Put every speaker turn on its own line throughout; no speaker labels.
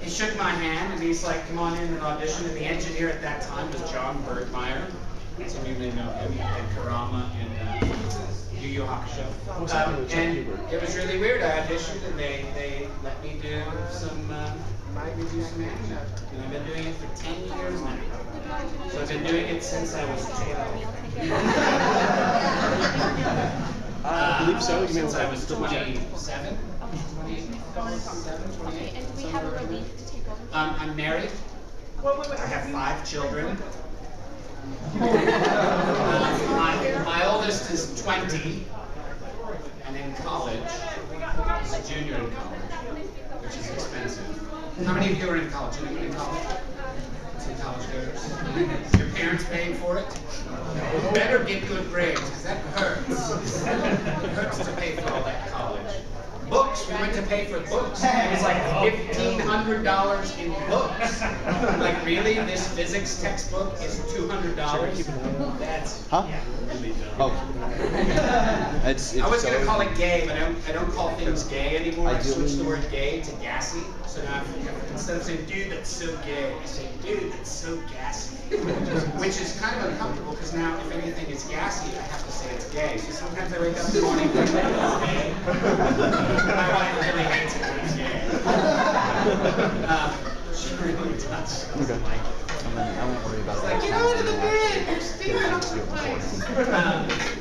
He shook my hand and he's like, come on in and audition. And the engineer at that time was John Bergmeyer. Some of you may know him, and Karama and Yu Yu Hakusho. And it was really weird. I auditioned and they let me do some acting. And I've been doing it for 10 years now. So I've been doing it since I was 12.
I believe so.
Since I was 27. 28.
And do we have a relief to take over?
I'm married. I have 5 children. My oldest is 20 and in college. He's a junior in college, which is expensive. How many of you are in college? Anyone in college? Some college goers? Your parents paying for it? You better get good grades, because that hurts. It hurts to pay for all that college. Books, we went to pay for books. It was like $1,500 in books. Like, really? This physics textbook is $200? That's really dumb.
Oh.
I was going to call it gay, but I don't call things gay anymore. I switched the word gay to gassy. So now instead of saying, dude, that's so gay, I say, dude, that's so gassy. Which is kind of uncomfortable, because now if anything is gassy, I have to say it's gay. So sometimes I wake up in the morning and think, it's gay. My wife really hates it when it's gay. She really does.
Okay. I won't worry about it.
It's like, get out of the bed! You're stealing up the place!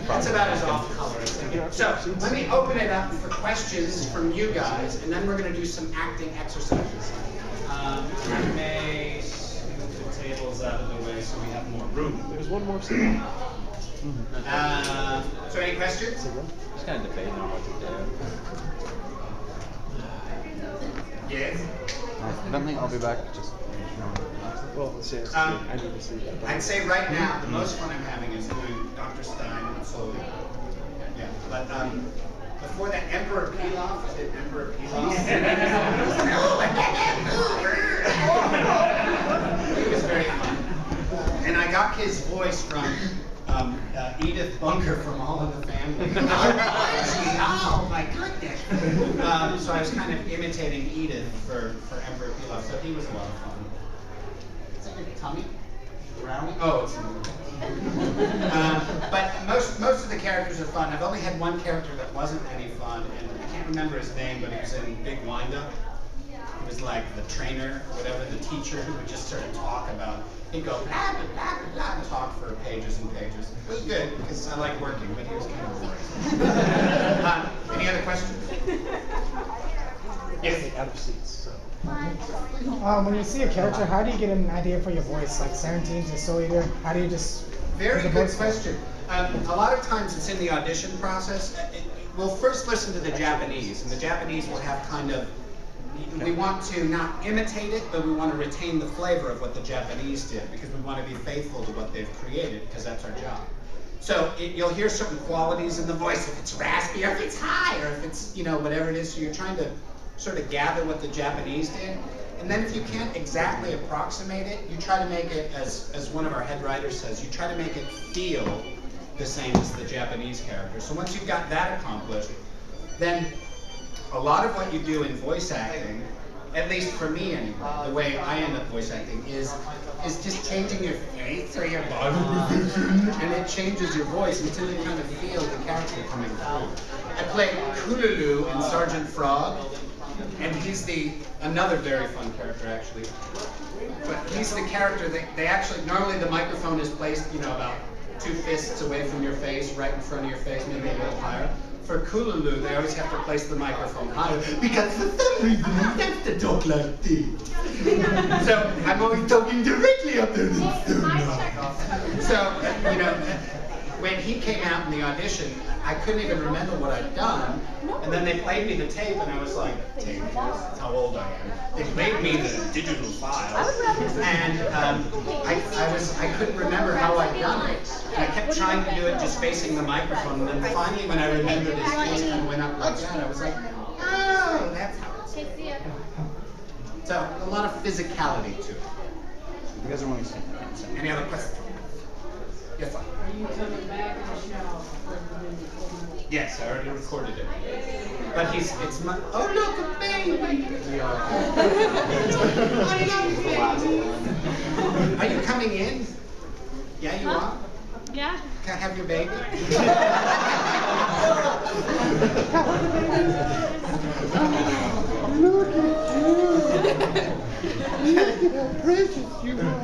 That's about as off color as I get. So, let me open it up for questions from you guys, and then we're going to do some acting exercises. I may move the tables out of the way so we have more room.
There's one more thing.
So, any questions?
Just kind of debating on what to do.
Yes.
I don't think I'll be back. Just. Well, let's see. I need to see that.
I'd say right now, the most fun I'm having is doing Dr. Stein and slowly. Yeah, but before that, Emperor Pilaf, is it Emperor Pilaf? It was very fun. And I got his voice from Edith Bunker from All in the Family. Oh my goodness. So I was kind of imitating Edith for Emperor Pilaf, so he was a lot of fun. Is that your tummy? Brownie? Oh, it's but most of the characters are fun. I've only had one character that wasn't any fun, and I can't remember his name, but he was in Big Wind-Up. He was like the trainer, whatever, the teacher who would just sort of talk about. He'd go blah, blah, blah, blah, and talk for pages and pages. It was good, because I like working, but he was kind of boring. Any other questions? Yes.
Out of seats, so. When you see a character, how do you get an idea for your voice? Like Sarantine to Soul Eater, how do you just...
Very good question. A lot of times it's in the audition process. We'll first listen to the Japanese, and the Japanese will have kind of... We want to not imitate it, but we want to retain the flavor of what the Japanese did, because we want to be faithful to what they've created, because that's our job. So you'll hear certain qualities in the voice, if it's raspy, or if it's high, or if it's, whatever it is. So you're trying to sort of gather what the Japanese did. And then if you can't exactly approximate it, you try to make it, as one of our head writers says, you try to make it feel the same as the Japanese character. So once you've got that accomplished, then a lot of what you do in voice acting, at least for me anyway, the way I end up voice acting is just changing your face or your body, and it changes your voice until you kind of feel the character coming through. I played Kululu in Sergeant Frog, and he's another very fun character actually. But he's the character that they actually, normally the microphone is placed, about 2 fists away from your face, right in front of your face, maybe a little higher. For Kululu, they always have to place the microphone higher, because for some reason he has to talk like this. So I'm always talking directly up there. So, when he came out in the audition, I couldn't even remember what I'd done. And then they played me the tape, and I was like, tape, that's how old I am. They played me the digital file, and I couldn't remember how I'd done it. And I kept trying to do it just facing the microphone, and then finally when I remembered his face kind of went up like that, I was like, oh, that's how it's done. So, a lot of physicality to it.
You guys are wanting to see.
Any other questions? Yes, sir.
Are you coming back in the show?
Yes, I already recorded it. But it's my, oh look, a baby! Are you coming in? Yeah, you are?
Yeah.
Can I have your baby?
Look at you. Look at how precious you are.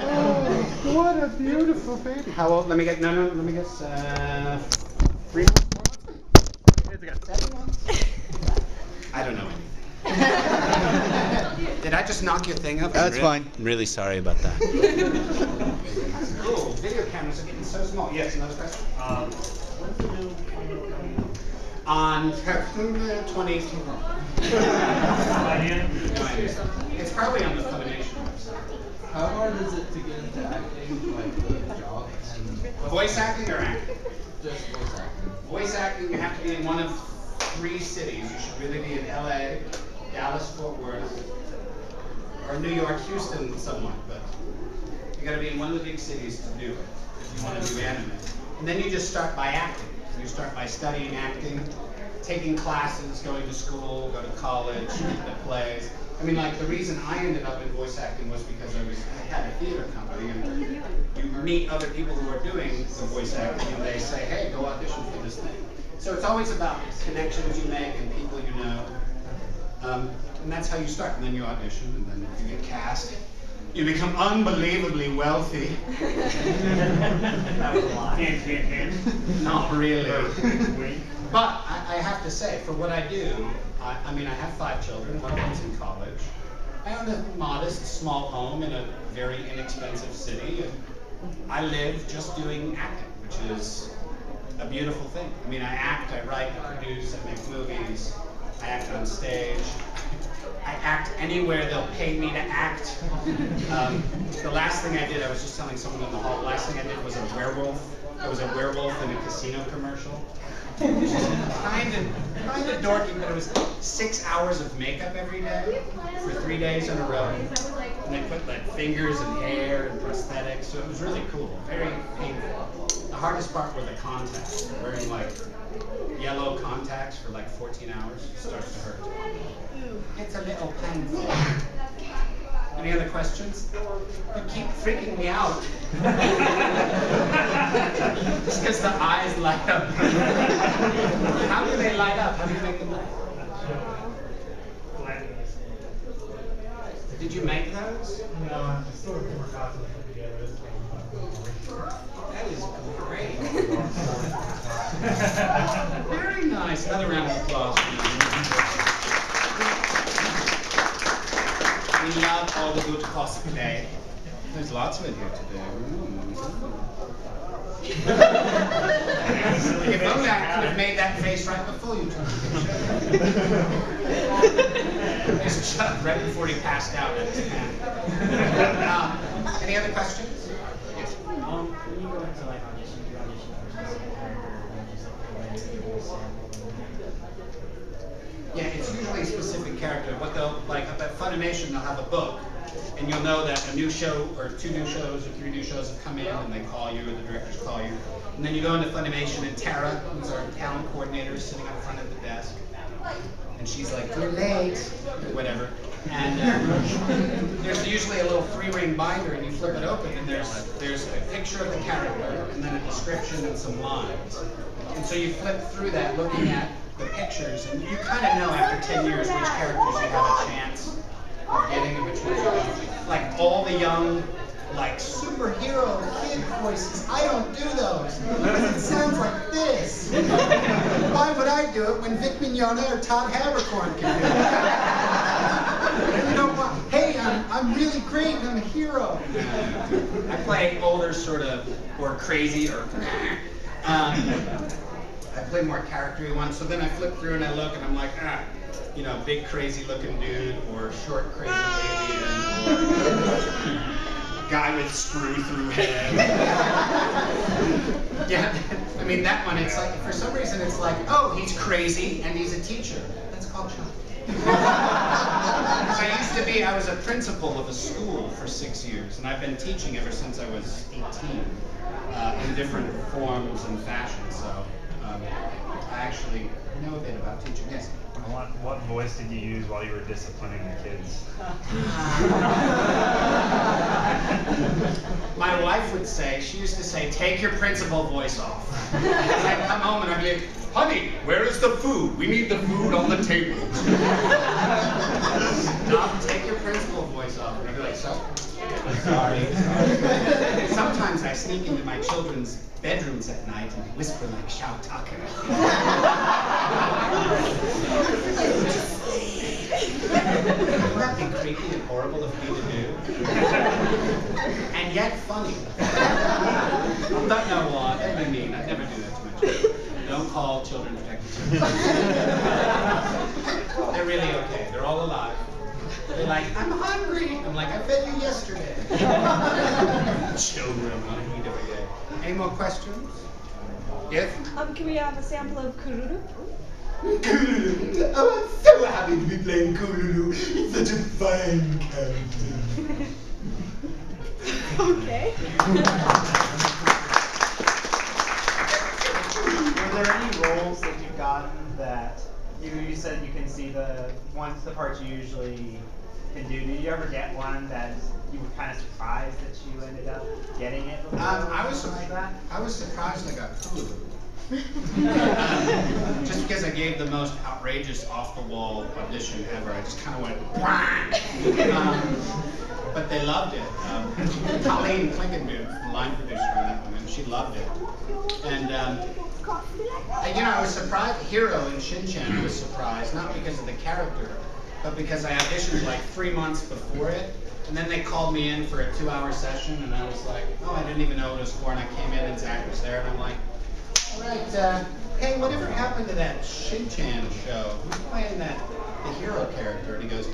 Oh, what a beautiful baby.
How old? Let me guess. No, let me guess. 3 months, 4 months? 7 months? I don't know anything. Did I just knock your thing up?
That's fine.
I'm really sorry about that. Cool. Video cameras are getting so small. Yes, another question?
When's the new final coming out?
On September 20th.
Idea?
No idea. It's probably on the Funimation website.
How hard is it to get into acting, like the job, and
Voice acting or acting?
just voice acting?
Voice acting, you have to be in one of 3 cities. You should really be in LA, Dallas, Fort Worth, or New York, Houston somewhat, but you gotta be in one of the big cities to do it if you want to do anime. And then you just start by acting. You start by studying acting, taking classes, going to school, go to college, the plays. I mean, like, the reason I ended up in voice acting was because I had a theater company, and you meet other people who are doing the voice acting, and they say, hey, go audition for this thing. So it's always about connections you make and people you know. And that's how you start. And then you audition, and then you get cast. You become unbelievably wealthy.
That was a lot.
Not really. But I have to say, for what I do, I mean, I have 5 children. One of them's in college. I own a modest, small home in a very inexpensive city. And I live just doing acting, which is a beautiful thing. I mean, I act, I write, I produce, I make movies, I act on stage. I act anywhere they'll pay me to act. The last thing I did, I was just telling someone in the hall, the last thing I did was a werewolf. I was a werewolf in a casino commercial. Kind of dorky, but it was 6 hours of makeup every day for 3 days in a row. And they put like fingers and hair and prosthetics, so it was really cool, very painful. The hardest part were the contacts, wearing like yellow contacts for like 14 hours. It starts to hurt. It's a little painful. Any other questions? You keep freaking me out. Just because the eyes light up. How do they light up? How do you make them light? Did you make those?
No, I'm just sort of more costumes put together.
That is great. Very nice. Another round of applause for you. We love all the good cosplay. There's lots of it here today. If only I could have made that face right before you took the picture. There's Chuck right before he passed out at his pen. Any other questions? Yes.
When you go into like audition, do you audition for a specific character or just like the way you sample?
Yeah, it's usually a specific character. What they'll, like up at Funimation, they'll have a book, and you'll know that a new show, or 2 new shows, or 3 new shows have come in, and they call you, or the directors call you. And then you go into Funimation, and Tara, who's our talent coordinator, is sitting up front at the desk. And she's like, you're late, or whatever. And there's usually a little 3-ring binder, and you flip it open, and there's a picture of the character, and then a description and some lines. And so you flip through that, looking at the pictures, and you kind of know after 10 years which characters you have a chance of getting and which ones you don't. Like all the young, like superhero kid voices, I don't do those because it sounds like this. Why would I do it when Vic Mignogna or Todd Haberkorn can do it? You don't want, hey, I'm really great and I'm a hero. I play older sort of, or crazy, or I play more character-y ones, so then I flip through and I look and I'm like, you know, big crazy looking dude, or short crazy lady, or guy with screw through head. Yeah, I mean that one, it's like, for some reason it's like, oh, he's crazy and he's a teacher. That's called Chuck. I was a principal of a school for 6 years, and I've been teaching ever since I was 18, in different forms and fashions, so I actually know a bit about teaching. Yes.
What voice did you use while you were disciplining the kids?
My wife would say, she used to say, take your principal voice off. I'd come home and I'd be like, honey, where is the food? We need the food on the table. Stop, take your principal voice off. And I'd be like, sorry. Sometimes I sneak into my children's bedrooms at night and whisper like Shao Tucker. Wouldn't that be creepy and horrible of me to do? And yet funny. No, that'd be mean. I'd never do that to my children. Don't call children protected services. They're really okay. They're all alive. They're like, I'm hungry. I'm like, I fed you yesterday. Children want to eat every day. Any more questions? Yes?
Can we have a sample of Kururu?
Kululu. Oh, I'm so happy to be playing Kululu. It's such a fun character.
Okay.
Were there any roles that you've gotten that you said you can see the parts you usually can do? Did you ever get one that you were kind of surprised that you ended up getting it?
I was surprised I got Kululu. Just because I gave the most outrageous off-the-wall audition ever, I just kind of went, but they loved it. Colleen Klinkenmuth, the line producer on that one, and she loved it. And I was surprised. Hiro in Shin-Chan, I was surprised, not because of the character, but because I auditioned like 3 months before it. And then they called me in for a 2-hour session, and I was like, oh, I didn't even know what it was for. And I came in, and Zach was there, and I'm like, all right, hey, whatever happened to that Shin-Chan show? Who's playing the hero character? And he goes,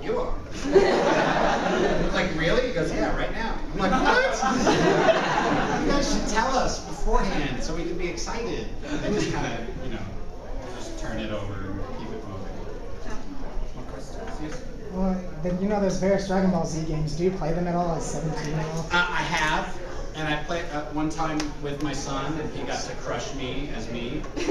you are. I'm like, really? He goes, yeah, right now. I'm like, what? You guys should tell us beforehand so we can be excited. And then just kind of, just turn it over and keep it moving. More questions? Yes?
Well, then there's various Dragon Ball Z games. Do you play them at all as 17-year-old?
I have. And I played one time with my son, and he got to crush me as me, which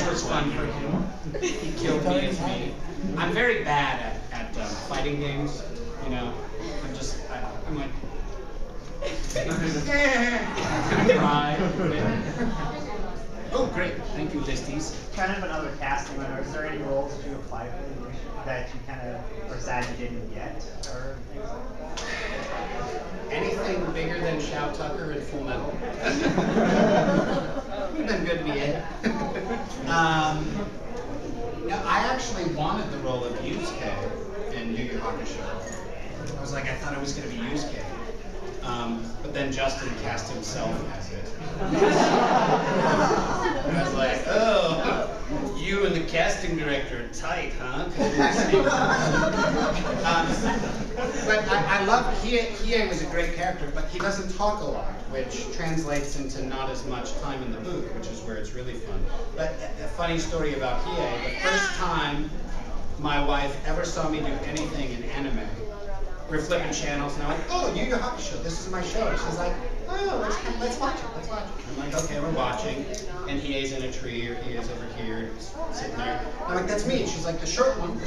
was fun for him. He killed me as me. I'm very bad at fighting games, I'm like, cry. Oh, great. Thank you, Listies.
Kind of another casting one. Is there any roles that you applied for that you kind of are sad you didn't get, or things like that?
Anything bigger than Shao Tucker in Full Metal? Would have been good to be in. I actually wanted the role of Yusuke in Yu Yu Hakusho. I was like, I thought it was going to be Yusuke. But then Justin cast himself as it. And I was like, oh, you and the casting director are tight, huh? But I love Hiei was a great character, but he doesn't talk a lot, which translates into not as much time in the booth, which is where it's really fun. But a funny story about Hiei, the first time my wife ever saw me do anything in anime, we're flipping channels, and I'm like, oh, Yu Yu Hakusho, this is my show. She's like, oh, let's watch it. I'm like, okay, we're watching, and Hiei's in a tree, or Hiei's over here, sitting there. I'm like, that's me. And she's like, the short one? I'm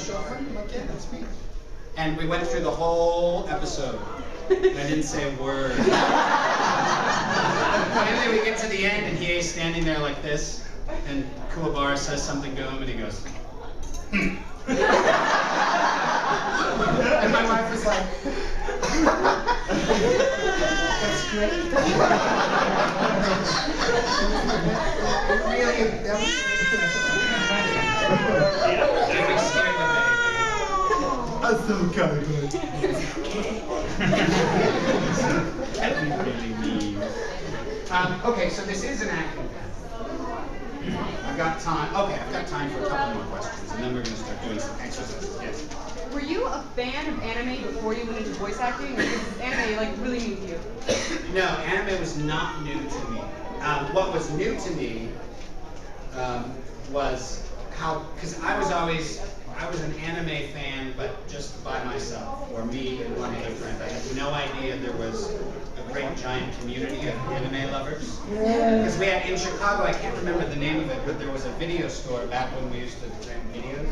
like, yeah, that's me. And we went through the whole episode, and I didn't say a word. Finally, we get to the end, and Hiei's standing there like this, and Kuwabara says something to him, and he goes, And my wife was like, that's great. Really, that was scared the baby. I'm so kind. That'd be really mean. Okay, so this is an acting class. I've got time. Okay, I've got time for a couple more questions, and then we're going to start doing some exercises. Yes.
Were you a fan of anime before you went into voice acting, or was anime really new to you?
No, anime was not new to me. What was new to me was because I was an anime fan, but just by myself, or me and one other friend. I had no idea there was a great giant community of anime lovers. Because we had, in Chicago, I can't remember the name of it, but there was a video store back when we used to rent videos.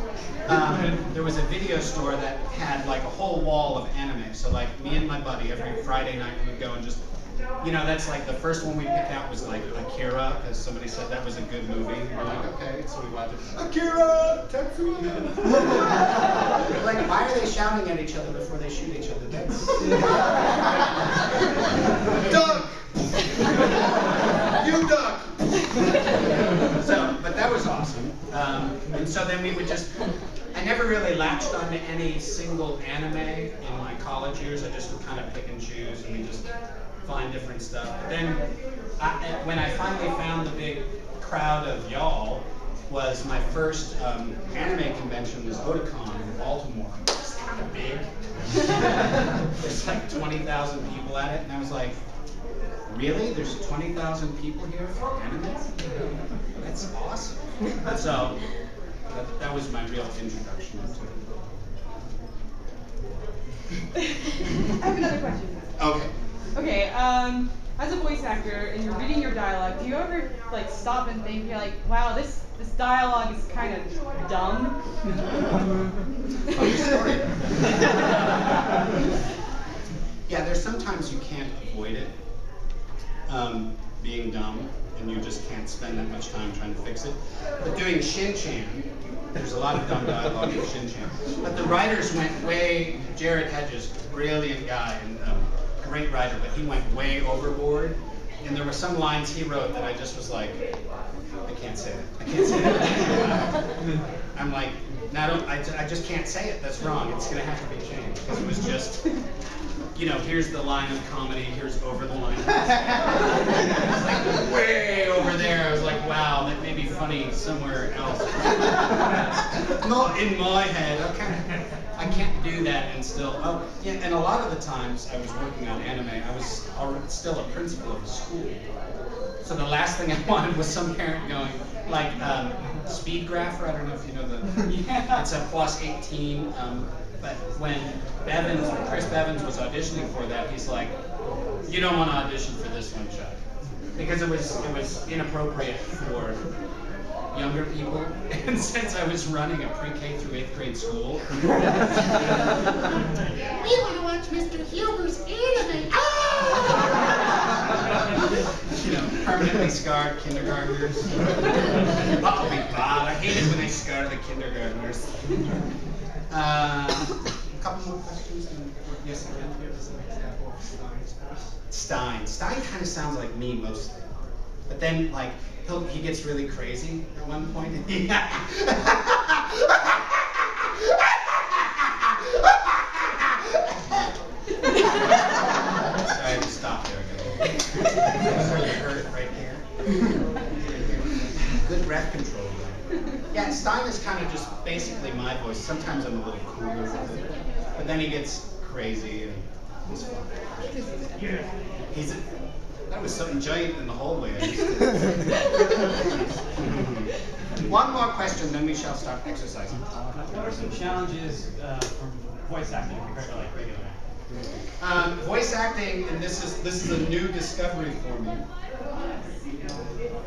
There was a video store that had like a whole wall of anime. So like me and my buddy, every Friday night we would go and just, that's like the first one we picked out was like Akira, because somebody said that was a good movie. We're like, okay, so we watched it. Akira! Tetsuya! Like, why are they shouting at each other before they shoot each other? That's... Duck! You duck! But that was awesome. And so then we would just, I never really latched onto any single anime in my college years. I just would kind of pick and choose, and we just find different stuff. But then, when I finally found the big crowd of y'all, was my first anime convention was Otakon in Baltimore. It's kind of big. There's like 20,000 people at it, and I was like, really? There's 20,000 people here for anime? That's awesome. So, that was my real introduction to it.
I have another question.
Okay.
Okay, as a voice actor, and you're reading your dialogue, do you ever like stop and think, you're like, wow, this dialogue is kind of dumb?
Funny story. Yeah, there's sometimes you can't avoid it, being dumb, and you just can't spend that much time trying to fix it. But doing Shin-Chan, there's a lot of dumb dialogue in Shin-Chan. But the writers went way, Jared Hedges, brilliant guy, and great writer, but he went way overboard. And there were some lines he wrote that I just was like, I can't say it. I can't say it. I'm like, I just can't say it. That's wrong. It's going to have to be changed. Because it was just, here's the line of comedy, here's over the line. It's like way over there. I was like, wow, that may be funny somewhere else. Not in my head. Okay. I can't do that and still, and a lot of the times I was working on anime, I was still a principal of a school. So the last thing I wanted was some parent going, like, Speedgrapher, I don't know if you know it's a plus 18, but when Chris Bevins was auditioning for that, he's like, you don't want to audition for this one, Chuck. Because it was inappropriate for younger people, and since I was running a pre-K through 8th grade school, we want to watch Mr. Huber's anime. Permanently scarred kindergartners. Oh my God, I hate it when they scar the kindergartners. A couple more questions. Yes, again. Stein. Stein kind of sounds like me mostly, but then like. He gets really crazy at one point. Sorry, I just stopped there. Sort of hurt right here. Good breath control. Yeah, Stein is kind of just basically my voice. Sometimes I'm a little cooler with it, but then he gets crazy and he's fun. That was something giant in the hallway. One more question, then we shall start exercising.
What are some challenges from voice acting compared to like regular acting?
Voice acting, and this is a new discovery for me.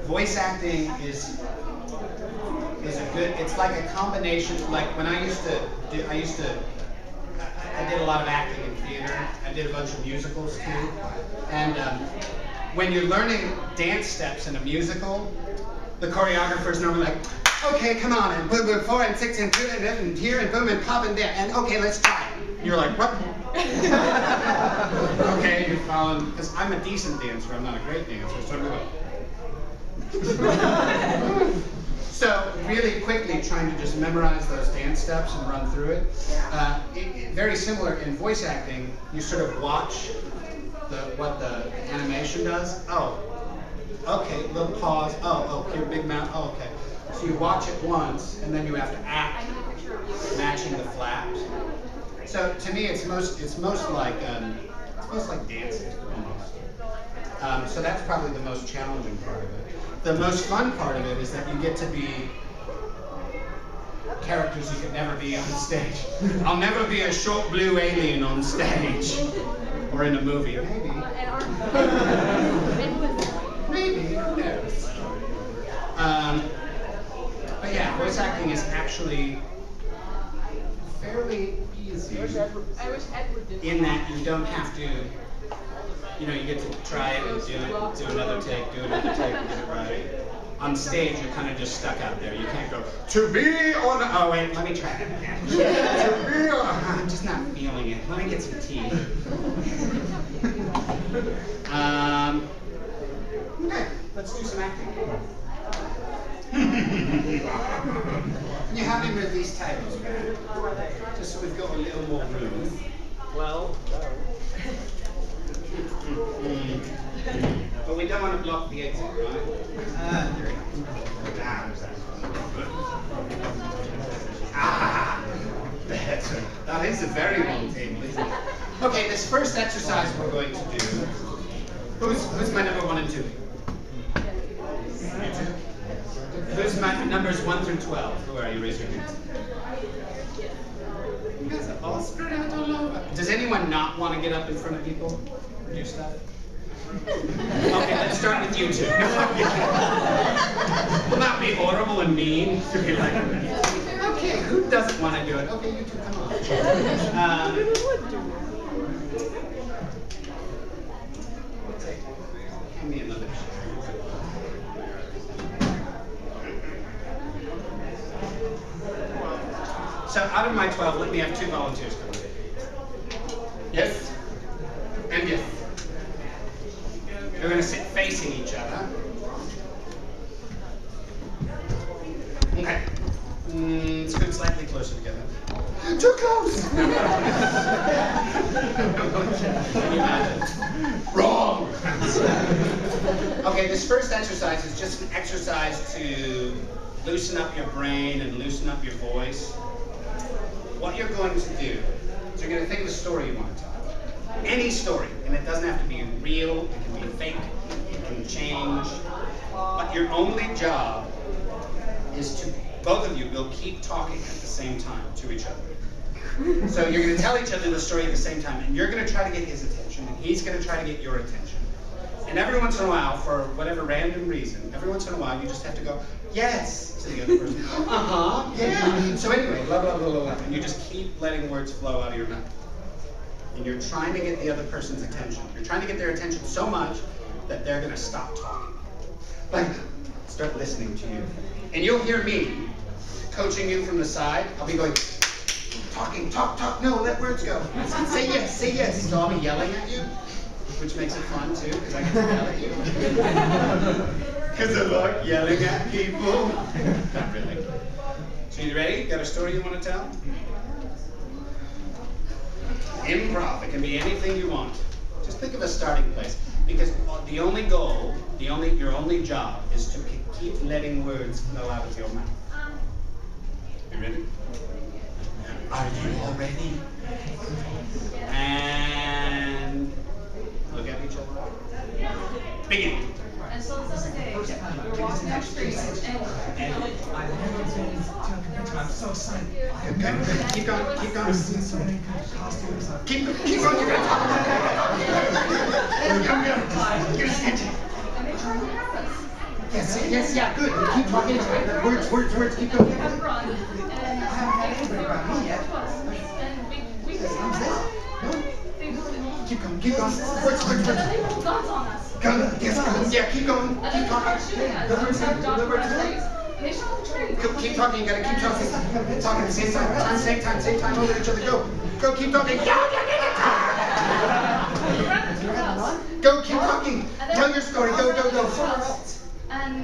Voice acting is a good. It's like a combination. Like when I did a lot of acting in theater. I did a bunch of musicals too, and. When you're learning dance steps in a musical, the choreographer's normally like, okay, come on, and boom, boom, 4 and 6 and 2 and here and boom and pop and there, and okay, let's try it. You're like, what? Okay, you're following, because I'm a decent dancer, I'm not a great dancer, so I'm like, so really quickly trying to just memorize those dance steps and run through it. Very similar in voice acting, you sort of watch what the animation does. Oh, okay, little pause. Oh, here, big mouth. Oh, okay. So you watch it once, and then you have to act matching the flaps. So to me, it's most like dancing almost. So that's probably the most challenging part of it. The most fun part of it is that you get to be characters you could never be on stage. I'll never be a short blue alien on stage. Or in a movie. Maybe. Maybe. Who knows? But yeah, voice acting is actually fairly easy.
I wish Edward did.
In that you don't have to, you know, you get to try it and do another take, and get it right. On stage, you're kind of just stuck out there. You can't go, to be on, oh wait, let me try that again. To be on, I'm just not feeling it. Let me get some tea. Okay, let's do some acting. Can you have me move these tables back? Just so we've got a little more room.
Well.
But we don't want to block the exit, right? Better. That is a very long table, isn't it? Okay, this first exercise we're going to do. Who's my number 1 and 2? You two? Who's my numbers 1 through 12? Who are you? Raise your hands. You guys are all spread out all over. Does anyone not want to get up in front of people and do stuff? Okay, let's start with you two. Will not be horrible and mean to be like, okay, who doesn't want to do it? Okay, you two, come on. Hand me another chair. So out of my 12, let me have 2 volunteers come with it. Yes? And yes. You're going to sit facing each other. Okay. Scoot slightly closer together. Too close! Can you imagine? Wrong! Okay, this first exercise is just an exercise to loosen up your brain and loosen up your voice. What you're going to do is you're going to think of a story you want to tell. Any story, and it doesn't have to be real, it can be fake, it can change, but your only job is to, both of you will keep talking at the same time to each other. So you're going to tell each other the story at the same time, and you're going to try to get his attention, and he's going to try to get your attention. And every once in a while, for whatever random reason, every once in a while you just have to go, yes, to the other person. Uh-huh, yeah. So anyway, blah, blah, blah, blah, blah. And you just keep letting words flow out of your mouth. And you're trying to get the other person's attention. You're trying to get their attention so much that they're going to stop talking. Like, start listening to you. And you'll hear me coaching you from the side. I'll be going, talking, talk, no, let words go. Say yes, say yes. So I'll be yelling at you, which makes it fun too, because I get to yell at you. Because I like yelling at people. Not really. So you ready? Got a story you want to tell? Improv. It can be anything you want. Just think of a starting place. Because the only goal, your only job is to keep letting words flow out of your mouth. You ready? Are you all ready? And look at each other. Begin.
And so the other day, we were walking down the street, and
I'm so excited.
Good. Keep going.
I've seen so many good costumes.
Keep going. You're gonna talk.
and they tried to have us.
Yes, yeah, good. Keep talking. Words, keep going.
We had to run, and they were coming to us, and we couldn't run.
Keep going. Words.
And then they pulled guns on us.
Gun. Yes, guns. Yeah, keep going.
And then
Keep
they started
talking.
shooting us. We started dodging around trees. And they shot the tree.
Keep talking. You gotta keep talking. Talking at the same time. Same time. Over each other. Go. Keep talking. Go. Keep talking. Tell your story. Go.
And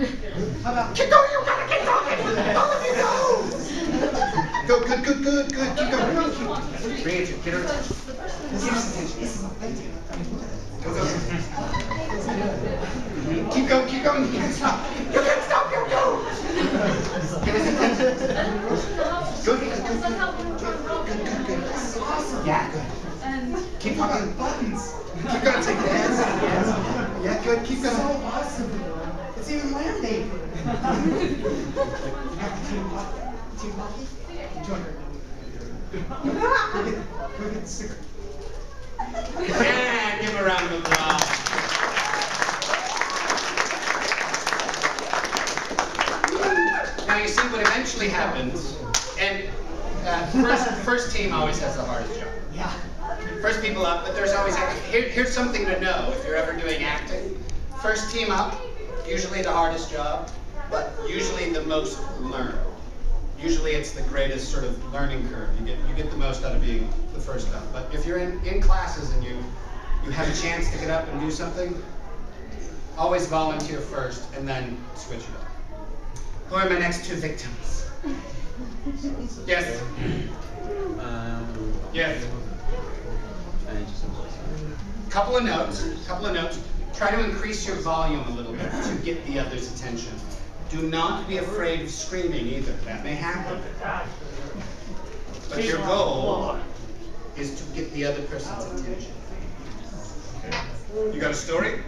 Keep going. You gotta keep talking. All of you go. Go. Good. Keep going. Bring it. Get her attention. Go. Keep going. You can't stop. You go. Get his attention. Good. Yeah, good.
And
Keep talking. Buttons. Keep going. Take the hands. Yeah, good. Keep going.
So awesome. It's even laminated. You got the team hockey? 200.
And give a round of applause. Now you see what eventually happens, and first team always has the hardest job.
Yeah.
First people up, but there's always, here's something to know if you're ever doing acting. First team up, usually the hardest job, but usually the most learned. Usually it's the greatest sort of learning curve. You get the most out of being the first up. But if you're in classes and you have a chance to get up and do something, always volunteer first and then switch it up. Who are my next two victims? Yes. Yes. Couple of notes. Try to increase your volume a little bit to get the other's attention. Do not be afraid of screaming either. That may happen. But your goal is to get the other person's attention. You got a story?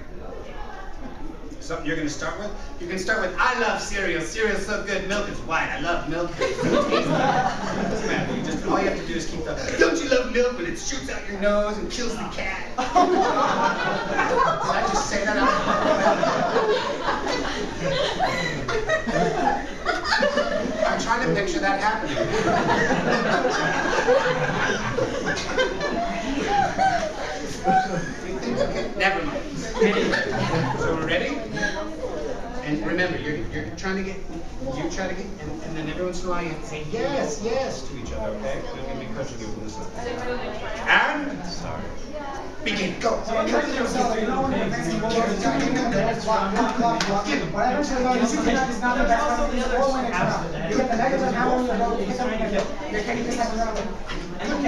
Something you're going to start with? You can start with, I love cereal. Cereal's so good. Milk is white. I love milk. It's so tasty. Doesn't matter. All you have to do is keep the, don't you love milk when it shoots out your nose and kills the cat? Did I just say that out loud? I'm trying to picture that happening. Okay, never mind. So we're ready? And remember, you're trying to get, and then every once in a while you have to say yes, yes to each other, okay? So I'm going to be coaching you from this side. And begin, go.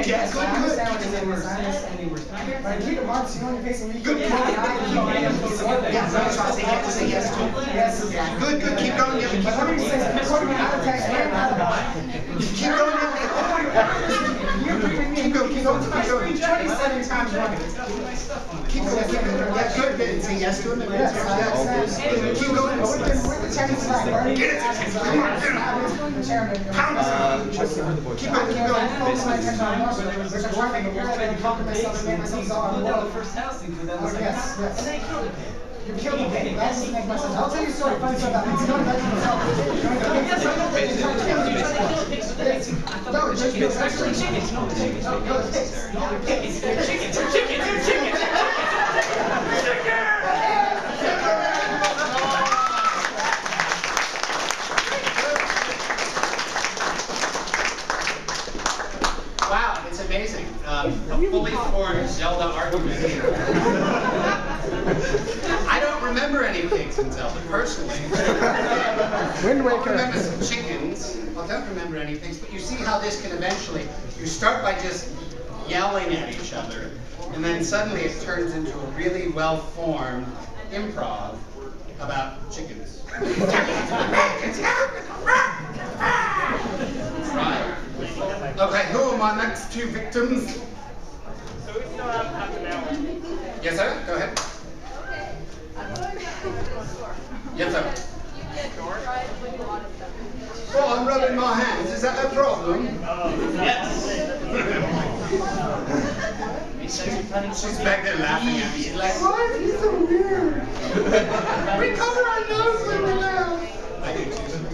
Yes, good.
But keep the marks on your face and you
Good. You have to say yes to it. Good. Keep going. Keep going. Keep going.
27 times running.
Keep going. Yeah, good. Say yes to him. Yes. Keep going.
With the Chinese flag, right?
Get it. Come on. Pound. Keep going.
The first house thing, that was like,
Yes.
and then he killed it.
You killed me. That doesn't make much sense. I'll tell you a story. Funny story about this. No, it's actually chickens. No, chickens. No, chickens.
Wow, it's amazing. A fully formed Zelda argument here. I don't remember any pigs in Zelda, personally.
Wind
I
Waker.
remember some chickens. I don't remember any pigs, but you see how this can eventually, you start by just yelling at each other, and then suddenly it turns into a really well-formed improv about chickens. Right. Okay, who are my next two victims?
So we still have half an hour.
Yes, sir? Go ahead. Yes, sir. Oh, I'm rubbing my hands. Is that a problem?
Yes.
She's back there laughing at me. She's like, what? You're so weird.